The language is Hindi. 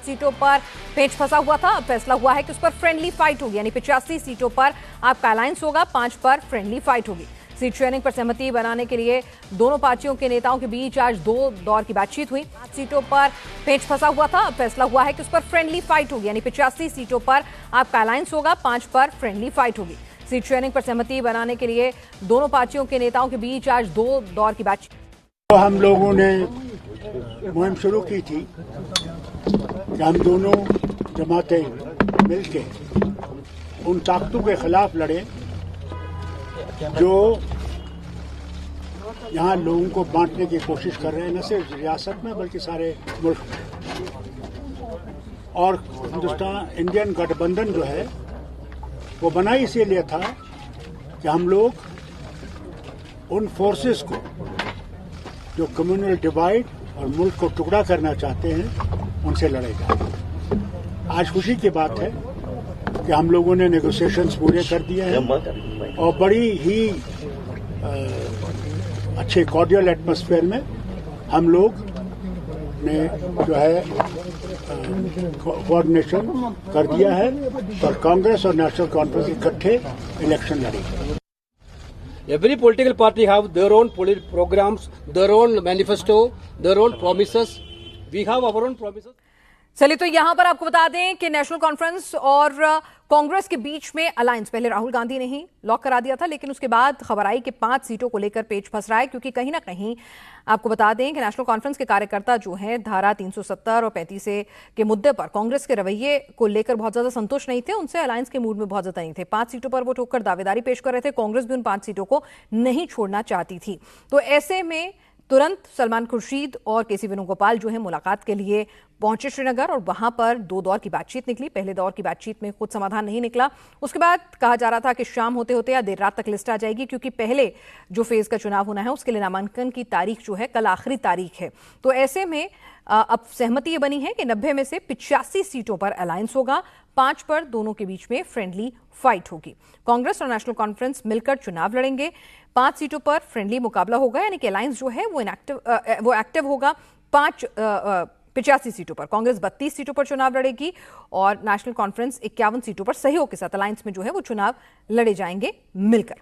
सीटों पर पेच फंसा हुआ था। अब फैसला हुआ है कि उस पर फ्रेंडली फाइट होगी, यानी 85 सीटों पर आपका अलायंस होगा, 5 पर फ्रेंडली फाइट होगी। सीट शेयरिंग पर सहमति बनाने के लिए दोनों पार्टियों के नेताओं के बीच आज 2 दौर की बातचीत हुई। 5 सीटों पर पेच फंसा हुआ था। अब फैसला हुआ है कि उस पर फ्रेंडली फाइट होगी, यानी 85 सीटों पर आपका अलायंस होगा, 5 पर फ्रेंडली फाइट होगी। सीट शेयरिंग पर सहमति बनाने के लिए दोनों पार्टियों के नेताओं के बीच आज 2 दौर की बातचीत। तो हम लोगों ने मुहिम शुरू की थी कि हम दोनों जमातें मिलके उन ताकतों के खिलाफ लड़ें जो यहाँ लोगों को बांटने की कोशिश कर रहे हैं, न सिर्फ रियासत में बल्कि सारे मुल्क में। और हिंदुस्तान इंडियन गठबंधन जो है वो बना इसीलिए था कि हम लोग उन फोर्सेस को जो कम्युनल डिवाइड और मुल्क को टुकड़ा करना चाहते हैं उनसे लड़ेगा। आज खुशी की बात है कि हम लोगों ने नेगोशिएशंस पूरे कर दिए हैं और बड़ी ही अच्छे कॉर्डियल एटमॉस्फेयर में हम लोग ने जो है कोऑर्डिनेशन कर दिया है और कांग्रेस और नेशनल कॉन्फ्रेंस इकट्ठे इलेक्शन लड़ेंगे। Every political party have their own programs, their own manifesto, their own promises. We have our own promises. चलिए, तो यहां पर आपको बता दें कि नेशनल कॉन्फ्रेंस और कांग्रेस के बीच में अलायंस पहले राहुल गांधी ने ही लॉक करा दिया था, लेकिन उसके बाद खबर आई कि 5 सीटों को लेकर पेच फंस रहा है, क्योंकि कहीं ना कहीं आपको बता दें कि नेशनल कॉन्फ्रेंस के कार्यकर्ता जो हैं धारा 370 और 35 के मुद्दे पर कांग्रेस के रवैये को लेकर बहुत ज्यादा संतुष्ट नहीं थे, उनसे अलायंस के मूड में बहुत ज्यादा नहीं थे। 5 सीटों पर वो ठोककर दावेदारी पेश कर रहे थे। कांग्रेस भी उन 5 सीटों को नहीं छोड़ना चाहती थी। तो ऐसे में तुरंत सलमान खुर्शीद और केसी वेणुगोपाल जो है मुलाकात के लिए पहुंचे श्रीनगर, और वहां पर 2 दौर की बातचीत निकली। पहले दौर की बातचीत में कुछ समाधान नहीं निकला। उसके बाद कहा जा रहा था कि शाम होते होते या देर रात तक लिस्ट आ जाएगी, क्योंकि पहले जो फेज का चुनाव होना है उसके लिए नामांकन की तारीख जो है कल आखिरी तारीख है। तो ऐसे में अब सहमति ये बनी है कि 90 में से 85 सीटों पर अलायंस होगा, 5 पर दोनों के बीच में फ्रेंडली फाइट होगी। कांग्रेस और नेशनल कॉन्फ्रेंस मिलकर चुनाव लड़ेंगे। 5 सीटों पर फ्रेंडली मुकाबला होगा, यानी कि अलायंस जो है वो एक्टिव होगा। 85 सीटों पर कांग्रेस 32 सीटों पर चुनाव लड़ेगी और नेशनल कॉन्फ्रेंस 51 सीटों पर सहयोग के साथ अलायंस में जो है वो चुनाव लड़े जाएंगे मिलकर।